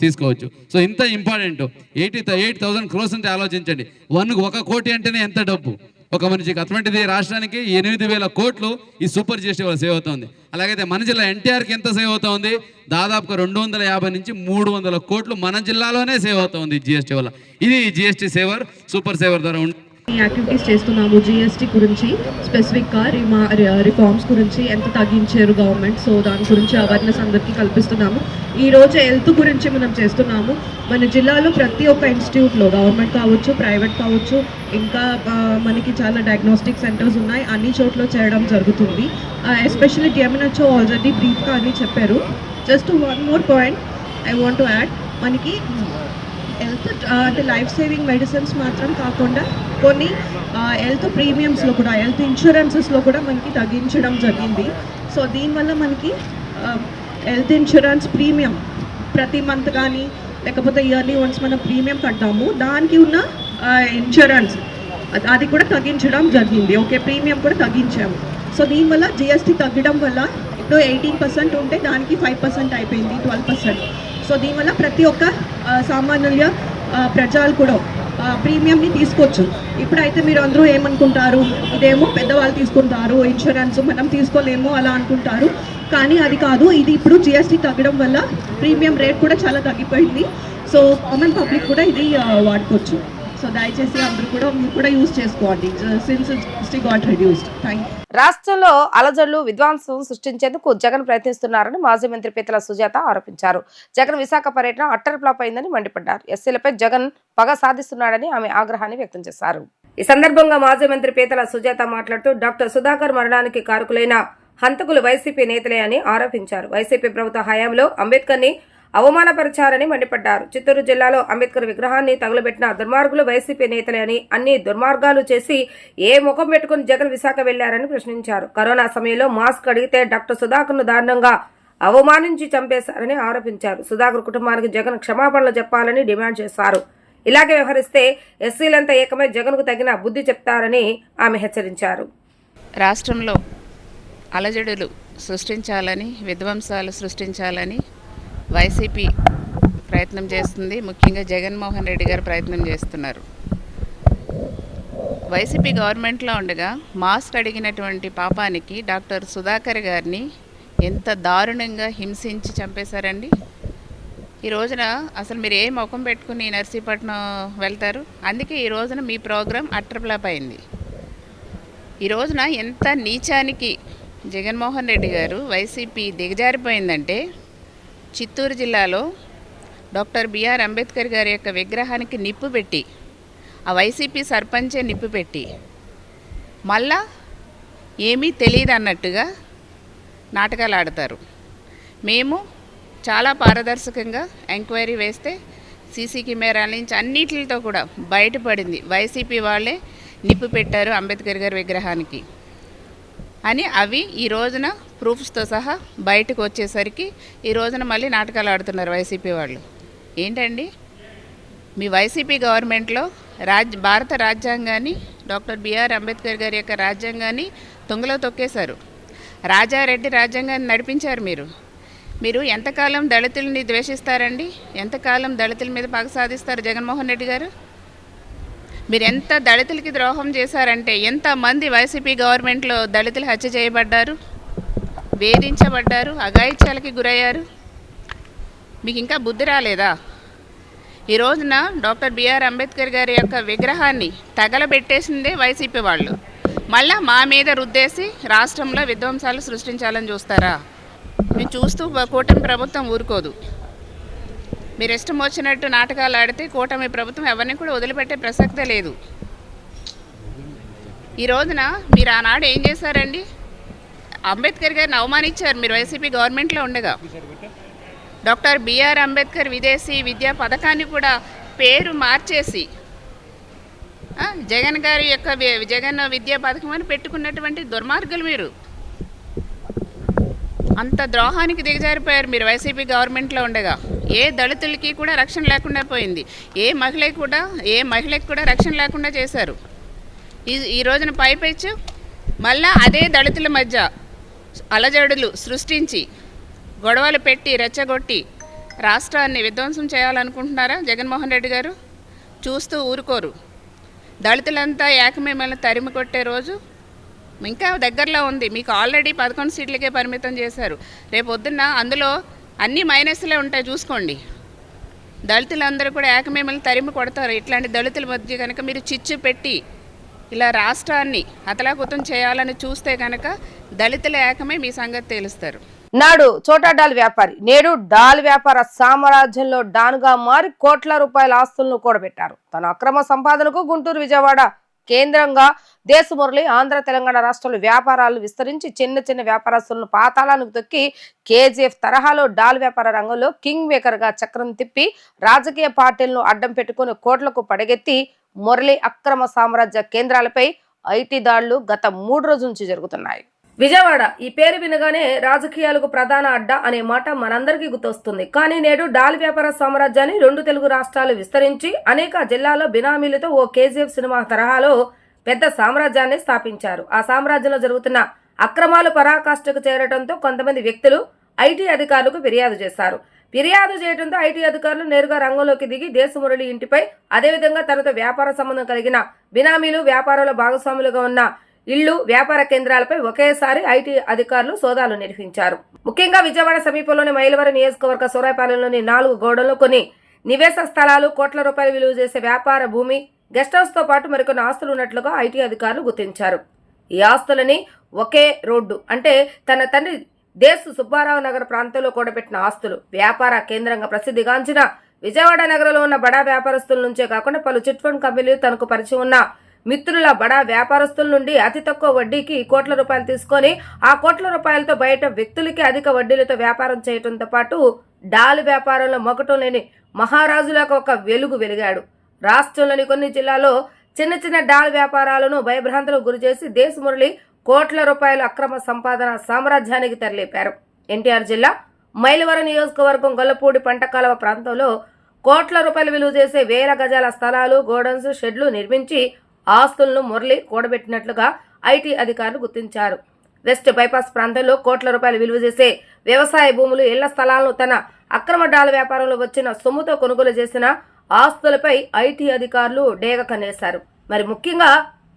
తీసుకోవచ్చు. సో ఇంత ఇంపార్టెంట్ 88,000 crores అంటే ఆలోచించండి. 1 కోటి అంటేనే ఎంత డబ్బు ఒక మనిషికి. అటువంటిది రాష్ట్రానికి 8,000 కోట్లు ఈ సూపర్ జిఎస్టీ వల్ల సేవ్ అవుతుంది. అలాగైతే మన జిల్లా ఎన్టీఆర్కి ఎంత సేవ్ అవుతుంది? దాదాపుగా 250 నుంచి 300 కోట్లు మన జిల్లాలోనే సేవ్ అవుతుంది జిఎస్టీ వల్ల. ఇది జిఎస్టీ సేవర్, సూపర్ సేవర్ ద్వారా యాక్టివిటీస్ చేస్తున్నాము. జిఎస్టీ గురించి స్పెసిఫిక్గా రిఫార్మ్స్ గురించి ఎంత తగ్గించారు గవర్నమెంట్, సో దాని గురించి అవేర్నెస్ అందరికీ కల్పిస్తున్నాము. ఈరోజు హెల్త్ గురించి మనం చేస్తున్నాము. మన జిల్లాలో ప్రతి ఒక్క ఇన్స్టిట్యూట్లో, గవర్నమెంట్ కావచ్చు, ప్రైవేట్ కావచ్చు, ఇంకా మనకి చాలా డయాగ్నోస్టిక్ సెంటర్స్ ఉన్నాయి, అన్ని చోట్ల చేయడం జరుగుతుంది. ఎస్పెషల్లీ డిఎంఎన్హెచ్ఓ ఆల్రెడీ బ్రీఫ్గా అన్నీ చెప్పారు. Just one more point I want to add. మనకి హెల్త్ అంటే లైఫ్ సేవింగ్ మెడిసిన్స్ మాత్రం కాకుండా కొన్ని హెల్త్ ప్రీమియమ్స్లో కూడా, హెల్త్ ఇన్సూరెన్సెస్లో కూడా మనకి తగ్గించడం జరిగింది. సో దీనివల్ల మనకి హెల్త్ ఇన్సూరెన్స్ ప్రీమియం ప్రతి మంత్ కానీ లేకపోతే ఇయర్లీ వన్స్ మనం ప్రీమియం కట్టాము, దానికి ఉన్న ఇన్సూరెన్స్ అది కూడా తగ్గించడం జరిగింది. ఓకే, ప్రీమియం కూడా తగ్గించాము. సో దీనివల్ల జిఎస్టీ తగ్గడం వల్ల ఇప్పుడు 18% ఉంటే దానికి 5% అయిపోయింది, 12%. సో దీనివల్ల ప్రతి ఒక్క సామాన్య ప్రజలు కూడా ప్రీమియంని తీసుకోవచ్చు. ఇప్పుడైతే మీరు అందరూ ఏమనుకుంటారు, ఇదేమో పెద్దవాళ్ళు తీసుకుంటారు ఇన్సూరెన్స్, మనం తీసుకోలేము అలా అనుకుంటారు. కానీ అది కాదు. ఇది ఇప్పుడు జిఎస్టీ తగ్గడం వల్ల ప్రీమియం రేట్ కూడా చాలా తగ్గిపోయింది. సో కామన్ పబ్లిక్ కూడా ఇది వాడుకోవచ్చు. సో దయచేసి అందరూ కూడా మీరు కూడా యూజ్ చేసుకోండి since GST got reduced. Thank you. రాష్ట్రంలో అలజడులు, విధ్వంసం సృష్టించేందుకు జగన్ ప్రయత్నిస్తున్నారని మాజీ మంత్రి పీతల సుజాత ఆరోపించారు. జగన్ విశాఖ పర్యటన అట్టర్ ఫ్లాప్ అయిందని మండిపడ్డారు. ఎస్సీలపై జగన్ పగ సాధిస్తున్నాడని ఆమె ఆగ్రహాన్ని వ్యక్తం చేశారు. ఈ సందర్భంగా మాజీ మంత్రి పీతల సుజాత మాట్లాడుతూ డాక్టర్ సుధాకర్ మరణానికి కారకులైన హంతకులు వైసీపీ నేతలే అని ఆరోపించారు. వైసీపీ ప్రభుత్వ హయాంలో అంబేద్కర్ ని అవమానపరిచారని మండిపడ్డారు. చిత్తూరు జిల్లాలో అంబేద్కర్ విగ్రహాన్ని తగులబెట్టిన దుర్మార్గులు వైసీపీ నేతలే అని, అన్ని దుర్మార్గాలు చేసి ఏ ముఖం పెట్టుకుని జగన్ విశాఖ వెళ్లారని ప్రశ్నించారు. కరోనా సమయంలో మాస్క్ అడిగితే డాక్టర్ సుధాకర్ ను దారుణంగా అవమానించి చంపేశారని ఆరోపించారు. సుధాకర్ కుటుంబానికి జగన్ క్షమాపణలు చెప్పాలని డిమాండ్ చేశారు. ఇలాగే వ్యవహరిస్తే ఎస్సీలంతా ఏకమై జగన్ కు తగిన బుద్ధి చెప్తారని ఆమె హెచ్చరించారు. రాష్ట్రంలో అలజడులు సృష్టించాలని, విధ్వంసాలు సృష్టించాలని వైసీపీ ప్రయత్నం చేస్తుంది. ముఖ్యంగా జగన్మోహన్ రెడ్డి గారు ప్రయత్నం చేస్తున్నారు. వైసీపీ గవర్నమెంట్లో ఉండగా మాస్క్ అడిగినటువంటి పాపానికి డాక్టర్ సుధాకర్ గారిని ఎంత దారుణంగా హింసించి చంపేశారండి. ఈ రోజున అసలు మీరు ఏ ముఖం పెట్టుకుని నర్సీపట్నం వెళ్తారు? అందుకే ఈ రోజున మీ ప్రోగ్రాం అట్టర్ ఫ్లాప్ అయింది. ఈ రోజున ఎంత నీచానికి జగన్మోహన్ రెడ్డి గారు వైసీపీ దిగజారిపోయిందంటే, చిత్తూరు జిల్లాలో డాక్టర్ బిఆర్ అంబేద్కర్ గారి యొక్క విగ్రహానికి నిప్పు పెట్టి, ఆ వైసీపీ సర్పంచే నిప్పు పెట్టి, మళ్ళా ఏమీ తెలియదు అన్నట్టుగా నాటకాలు ఆడతారు. మేము చాలా పారదర్శకంగా ఎంక్వైరీ వేస్తే సీసీ కెమెరాల నుంచి అన్నిటితో కూడా బయటపడింది వైసీపీ వాళ్ళే నిప్పు పెట్టారు అంబేద్కర్ గారి విగ్రహానికి అని. అవి ఈ రోజున ప్రూఫ్స్తో సహా బయటకు వచ్చేసరికి ఈ రోజున మళ్ళీ నాటకాలు ఆడుతున్నారు వైసీపీ వాళ్ళు. ఏంటండి మీ వైసీపీ గవర్నమెంట్లో భారత రాజ్యాంగాన్ని, డాక్టర్ బిఆర్ అంబేద్కర్ గారి యొక్క రాజ్యాంగాన్ని తుంగలో తొక్కేశారు. రాజారెడ్డి రాజ్యాంగాన్ని నడిపించారు. మీరు ఎంతకాలం దళితుల్ని ద్వేషిస్తారండి? ఎంతకాలం దళితుల మీద పగ సాధిస్తారు జగన్మోహన్ రెడ్డి గారు? మీరు ఎంత దళితులకి ద్రోహం చేశారంటే, ఎంతమంది వైసీపీ గవర్నమెంట్లో దళితులు హత్య చేయబడ్డారు, వేధించబడ్డారు, అఘాయిత్యాలకి గురయ్యారు. మీకు ఇంకా బుద్ధి రాలేదా? ఈ రోజున డాక్టర్ బిఆర్ అంబేద్కర్ గారి యొక్క విగ్రహాన్ని తగలబెట్టేసిందే వైసీపీ వాళ్ళు. మళ్ళా మా మీద రుద్దేసి రాష్ట్రంలో విధ్వంసాలు సృష్టించాలని చూస్తారా? మేము చూస్తూ కూటమి ప్రభుత్వం ఊరుకోదు. మీరు ఇష్టం వచ్చినట్టు నాటకాలు ఆడితే కూటమి ప్రభుత్వం ఎవరిని కూడా వదిలిపెట్టే ప్రసక్తే లేదు. ఈ రోజున మీరు ఆనాడు ఏం చేశారండి? అంబేద్కర్ గారిని అవమానించారు మీరు వైసీపీ గవర్నమెంట్లో ఉండగా. డాక్టర్ బిఆర్ అంబేద్కర్ విదేశీ విద్యా పథకాన్ని కూడా పేరు మార్చేసి జగన్ గారి యొక్క జగన్ విద్యా పథకం అని పెట్టుకున్నటువంటి దుర్మార్గులు మీరు. అంత ద్రోహానికి దిగజారిపోయారు మీరు వైసీపీ గవర్నమెంట్లో ఉండగా. ఏ దళితులకి కూడా రక్షణ లేకుండా పోయింది. ఏ మహిళకి కూడా రక్షణ లేకుండా చేశారు. ఈ రోజున పైపెచ్చు మళ్ళా అదే దళితుల మధ్య అలజడులు సృష్టించి గొడవలు పెట్టి రెచ్చగొట్టి రాష్ట్రాన్ని విధ్వంసం చేయాలనుకుంటున్నారా జగన్మోహన్ రెడ్డి గారు? చూస్తూ ఊరుకోరు. దళితులంతా ఏకమేమల్ని తరిమి కొట్టే రోజు ఇంకా దగ్గరలో ఉంది. మీకు ఆల్రెడీ 11 సీట్లకే పరిమితం చేశారు. రేపు పొద్దున్న అందులో అన్ని మైనస్లే ఉంటాయి, చూసుకోండి. దళితులందరూ కూడా ఏకమేమల్ని తరిమి కొడతారు. ఇట్లాంటి దళితుల మధ్య కనుక మీరు చిచ్చు పెట్టి ఇలా రాష్ట్రాన్ని అతలాకుతం చేయాలని చూస్తే కనుక దళితుల ఏకమే మీ సంగతి తేలుస్తారు. నాడు చోటా డాల్ వ్యాపారి, నేడు డాల్ వ్యాపార సామ్రాజ్యంలో డాన్గా మారి కోట్ల రూపాయల ఆస్తులను కూడబెట్టారు. తన అక్రమ సంపాదనకు గుంటూరు, విజయవాడ కేంద్రంగా దేశమురళి ఆంధ్ర, తెలంగాణ రాష్ట్రాలు వ్యాపారాలు విస్తరించి చిన్న వ్యాపారస్తులను పాతాళానికి తొక్కి కేజీఎఫ్ తరహాలో డాల్ వ్యాపార రంగంలో కింగ్ మేకర్ గా చక్రం తిప్పి రాజకీయ పార్టీలను అడ్డం పెట్టుకుని కోట్లకు పడగెత్తి మురళి అక్రమ సామ్రాజ్య కేంద్రాలపై ఐటీ దాడులు గత 3 రోజుల నుంచి జరుగుతున్నాయి. విజయవాడ ఈ పేరు వినగానే రాజకీయాలకు ప్రధాన అడ్డా అనే మాట మనందరికీ గుర్తొస్తుంది. కానీ నేడు డాల్ వ్యాపార సామ్రాజ్యాన్ని 2 తెలుగు రాష్ట్రాలు విస్తరించి అనేక జిల్లాల్లో బినామీలతో ఓ కేజీఎఫ్ సినిమా తరహాలో పెద్ద సామ్రాజ్యాన్ని స్థాపించారు. ఆ సామ్రాజ్యంలో జరుగుతున్న అక్రమాలు పరాకాష్ఠకు చేరడంతో కొంతమంది వ్యక్తులు ఐటీ అధికారులకు ఫిర్యాదు చేశారు. ఫిర్యాదు చేయడంతో ఐటీ అధికారులు నేరుగా రంగంలోకి దిగి దేశమురళి ఇంటిపై, అదేవిధంగా తనతో వ్యాపార సంబంధం కలిగిన బినామీలు, వ్యాపారంలో భాగస్వాములుగా ఉన్న ఇళ్లు, వ్యాపార కేంద్రాలపై ఒకేసారి ఐటీ అధికారులు సోదాలు నిర్వహించారు. ముఖ్యంగా విజయవాడ సమీపంలోని మైలవరం నియోజకవర్గ సూరాయపాలెంలోని 4 గోడల్లో కొన్ని నివేశ స్థలాలు, కోట్ల రూపాయలు విలువ చేసే వ్యాపార భూమి, గెస్ట్ హౌస్ తో పాటు మరికొన్ని ఆస్తులు ఉన్నట్లుగా ఐటీ అధికారులు గుర్తించారు. ఈ ఆస్తులని ఒకే రోడ్డు అంటే తన తండ్రి దేశ్ సుబ్బారావు నగర్ ప్రాంతంలో కూడబెట్టిన ఆస్తులు. వ్యాపార కేంద్రంగా ప్రసిద్ధిగాంచిన విజయవాడ నగరంలో ఉన్న బడా వ్యాపారస్తుల నుంచే కాకుండా పలు చిట్ ఫండ్ కంపెనీలు తనకు పరిచయం ఉన్న మిత్రుల బడా వ్యాపారస్తుల నుండి అతి తక్కువ వడ్డీకి కోట్ల రూపాయలు తీసుకొని ఆ కోట్ల రూపాయలతో బయట వ్యక్తులకి అధిక వడ్డీలతో వ్యాపారం చేయడంతో పాటు డాల్ వ్యాపారంలో మొగటం లేని మహారాజులకు ఒక వెలుగు వెలిగాడు. రాష్ట్రంలోని కొన్ని జిల్లాల్లో చిన్న డాల్ వ్యాపారాలను భయభ్రాంతులకు గురిచేసి దేశమురళి కోట్ల రూపాయల అక్రమ సంపాదన సామ్రాజ్యానికి తెరలేపారు. ఎన్టీఆర్ జిల్లా మైలవరం నియోజకవర్గం గొల్లపూడి పంటకాలవ ప్రాంతంలో కోట్ల రూపాయలు విలువ చేసే 1000 గజాల స్థలాలు, గోడౌన్స్, షెడ్లు నిర్మించి ఆస్తులను మురళి కూడబెట్టినట్లుగా ఐటీ అధికారులు గుర్తించారు. వెస్ట్ బైపాస్ ప్రాంతంలో కోట్ల రూపాయలు విలువ చేసే వ్యవసాయ భూములు, ఇళ్ల స్థలాలను తన అక్రమ డాల్ వ్యాపారంలో వచ్చిన సొమ్ముతో కొనుగోలు చేసిన ఆస్తులపై ఐటీ అధికారులు డేగ కన్నేశారు. మరి ముఖ్యంగా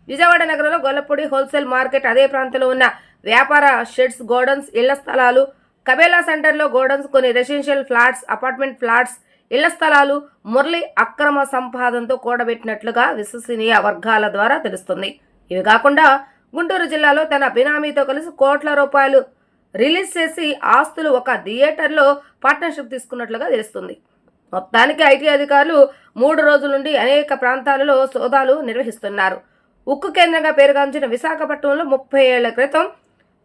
విజయవాడ నగరంలో గొల్లపూడి హోల్సేల్ మార్కెట్, అదే ప్రాంతంలో ఉన్న వ్యాపార షెడ్స్, గోడౌన్స్, ఇళ్ల స్థలాలు, కబేలా సెంటర్లో గోడౌన్స్, కొన్ని రెసిడెన్షియల్ ఫ్లాట్స్, అపార్ట్మెంట్ ఫ్లాట్స్, ఇళ్ల స్థలాలు మురళి అక్రమ సంపాదనతో కూడబెట్టినట్లుగా విశ్వసనీయ వర్గాల ద్వారా తెలుస్తుంది. ఇవి కాకుండా గుంటూరు జిల్లాలో తన బినామీతో కలిసి కోట్ల రూపాయలు రిలీజ్ చేసి ఆస్తులు ఒక థియేటర్లో పార్ట్నర్షిప్ తీసుకున్నట్లుగా తెలుస్తుంది. మొత్తానికి ఐటీ అధికారులు 3 రోజుల నుండి అనేక ప్రాంతాలలో సోదాలు నిర్వహిస్తున్నారు. ఉక్కు కేంద్రంగా పేరుగాంచిన విశాఖపట్నంలో 30 ఏళ్ల క్రితం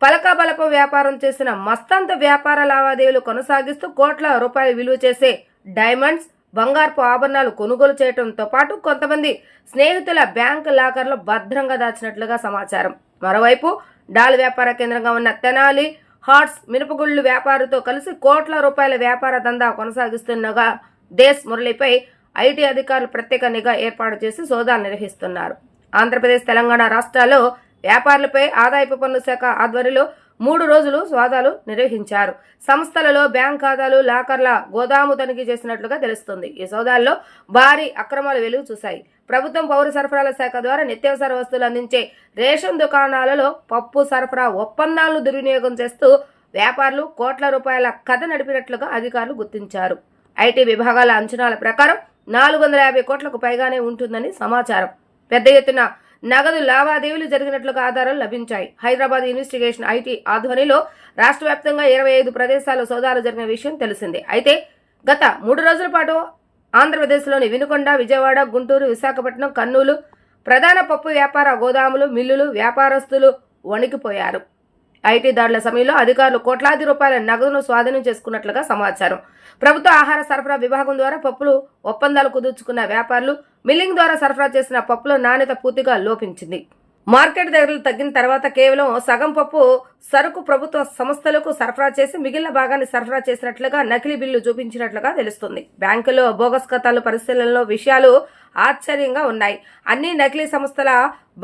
పలకాబలప వ్యాపారం చేసిన మస్తాంత వ్యాపార లావాదేవీలు కొనసాగిస్తూ కోట్ల రూపాయలు విలువ చేసే డైమండ్స్, బంగారపు ఆభరణాలు కొనుగోలు చేయడంతో పాటు కొంతమంది స్నేహితుల బ్యాంక్ లాకర్లో భద్రంగా దాచినట్లుగా సమాచారం. మరోవైపు డాల్ వ్యాపార కేంద్రంగా ఉన్న తెనాలి హాట్స్ మినపగుళ్ళు వ్యాపారితో కలిసి కోట్ల రూపాయల వ్యాపార దందా కొనసాగిస్తుండగా దేశ్ మురళిపై ఐటీ అధికారులు ప్రత్యేక నిఘా ఏర్పాటు చేసి సోదాలు నిర్వహిస్తున్నారు. ఆంధ్రప్రదేశ్, తెలంగాణ రాష్ట్రాల్లో వ్యాపారులపై ఆదాయపు పన్ను శాఖ ఆధ్వర్యంలో 3 రోజులు సోదాలు నిర్వహించారు. సంస్థలలో బ్యాంక్ ఖాతాలు, లాకర్ల గోదాము తనిఖీ చేసినట్లుగా తెలుస్తుంది. ఈ సోదాల్లో భారీ అక్రమాలు వెలుగు చూశాయి. ప్రభుత్వం పౌర సరఫరాల శాఖ ద్వారా నిత్యావసర వస్తువులు అందించే రేషన్ దుకాణాలలో పప్పు సరఫరా ఒప్పందాలను దుర్వినియోగం చేస్తూ వ్యాపారులు కోట్ల రూపాయల కథ నడిపినట్లుగా అధికారులు గుర్తించారు. ఐటీ విభాగాల అంచనాల ప్రకారం 450 కోట్లకు పైగానే ఉంటుందని సమాచారం. పెద్ద ఎత్తున నగదు లావాదేవీలు జరిగినట్లుగా ఆధారాలు లభించాయి. హైదరాబాద్ ఇన్వెస్టిగేషన్ ఐటీ ఆధ్వర్యంలో రాష్ట్ర వ్యాప్తంగా 25 ప్రదేశాల్లో సోదాలు జరిగిన విషయం తెలిసిందే. అయితే గత 3 రోజుల పాటు ఆంధ్రప్రదేశ్లోని వినుకొండ, విజయవాడ, గుంటూరు, విశాఖపట్నం, కర్నూలు ప్రధాన పప్పు వ్యాపార గోదాములు, మిల్లులు, వ్యాపారస్తులు వణికిపోయారు. ఐటీ దాడుల సమయంలో అధికారులు కోట్లాది రూపాయల నగదును స్వాధీనం చేసుకున్నట్లుగా సమాచారం. ప్రభుత్వ ఆహార సరఫరా విభాగం ద్వారా పప్పులు ఒప్పందాలు కుదుర్చుకున్న వ్యాపారులు మిల్లింగ్ ద్వారా సరఫరా చేసిన పప్పుల నాణ్యత పూర్తిగా లోపించింది. మార్కెట్ ధరలు తగ్గిన తర్వాత కేవలం సగం పప్పు సరుకు ప్రభుత్వ సంస్థలకు సరఫరా చేసి మిగిలిన భాగాన్ని సరఫరా చేసినట్లుగా నకిలీ బిల్లు చూపించినట్లుగా తెలుస్తుంది. బ్యాంకులో బోగస్ ఖాతాల పరిశీలనలో విషయాలు ఆశ్చర్యంగా ఉన్నాయి. అన్ని నకిలీ సంస్థల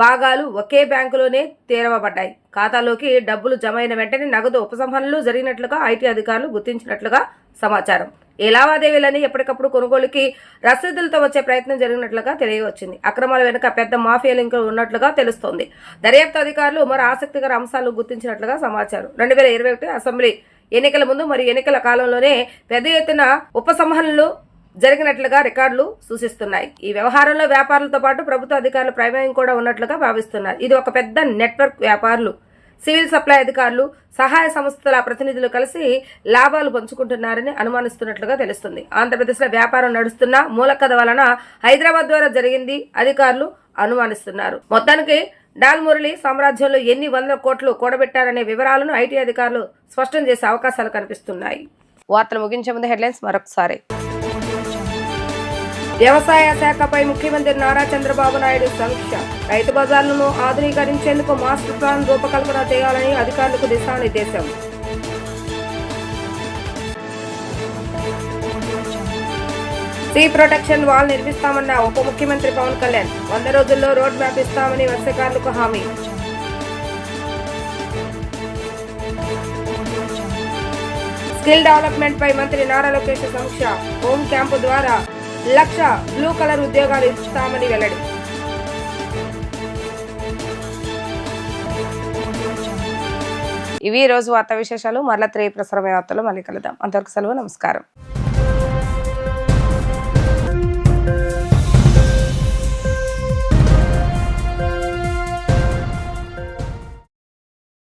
భాగాలు ఒకే బ్యాంకులోనే తెరవబడ్డాయి. ఖాతాలోకి డబ్బులు జమ అయిన వెంటనే నగదు ఉపసంహరణలు జరిగినట్లుగా ఐటీ అధికారులు గుర్తించినట్లుగా సమాచారం. ఈ లావాదేవీలని ఎప్పటికప్పుడు కొనుగోలుకి రసీదులతో వచ్చే ప్రయత్నం జరిగినట్లుగా తెలియవచ్చింది. అక్రమాల వెనుక పెద్ద మాఫియా లింక్ ఉన్నట్లుగా తెలుస్తోంది. దర్యాప్తు అధికారులు మరో ఆసక్తికర అంశాలు గుర్తించినట్లుగా సమాచారం. 2021 అసెంబ్లీ ఎన్నికల ముందు మరియు ఎన్నికల కాలంలోనే పెద్ద ఎత్తున ఉపసంహరణలు జరిగినట్లుగా రికార్డులు సూచిస్తున్నాయి. ఈ వ్యవహారంలో వ్యాపారులతో పాటు ప్రభుత్వ అధికారుల ప్రమేయం కూడా ఉన్నట్లుగా భావిస్తున్నారు. ఇది ఒక పెద్ద నెట్వర్క్. వ్యాపారులు, సివిల్ సప్లై అధికారులు, సహాయ సంస్థల ప్రతినిధులు కలిసి లాభాలు పంచుకుంటున్నారని అనుమానిస్తున్నట్లుగా తెలుస్తుంది. ఆంధ్రప్రదేశ్లో వ్యాపారం నడుస్తున్న మూలకథ వలన హైదరాబాద్ ద్వారా జరిగింది అధికారులు అనుమానిస్తున్నారు. మొత్తానికి డాల్ మురళి సామ్రాజ్యంలో ఎన్ని వందల కోట్లు కూడబెట్టారనే వివరాలను ఐటీ అధికారులు స్పష్టం చేసే అవకాశాలు కనిపిస్తున్నాయి. వార్తలు ముగించే ముందు హెడ్లైన్స్ మరొకసారి. వ్యవసాయ శాఖపై ముఖ్యమంత్రి నారా చంద్రబాబు నాయుడు సమీక్ష. రైతు బజార్లను ఆధునీకరించేందుకు మాస్టర్ ప్లాన్ రూపకల్పన చేయాలని అధికారులకు దిశానిర్దేశం. సీ ప్రొటెక్షన్ వాల్ నిర్మిస్తామన్న ఉప ముఖ్యమంత్రి పవన్ కళ్యాణ్. 100 రోజుల్లో రోడ్ మ్యాప్ ఇస్తామని మత్స్యకారులకు హామీ. స్కిల్ డెవలప్మెంట్ పై మంత్రి నారా లోకేష్ సమీక్ష. హోమ్ క్యాంపు ద్వారా 1,00,000 బ్లూ కలర్ ఉద్యోగాలు ఇస్తామని వెల్లడి. ఇవి ఈ రోజు వార్తా విశేషాలు. మరలా 3 ప్రసారమైన వార్తలు మళ్ళీ కలుద్దాం. అంతవరకు సెలవు. నమస్కారం.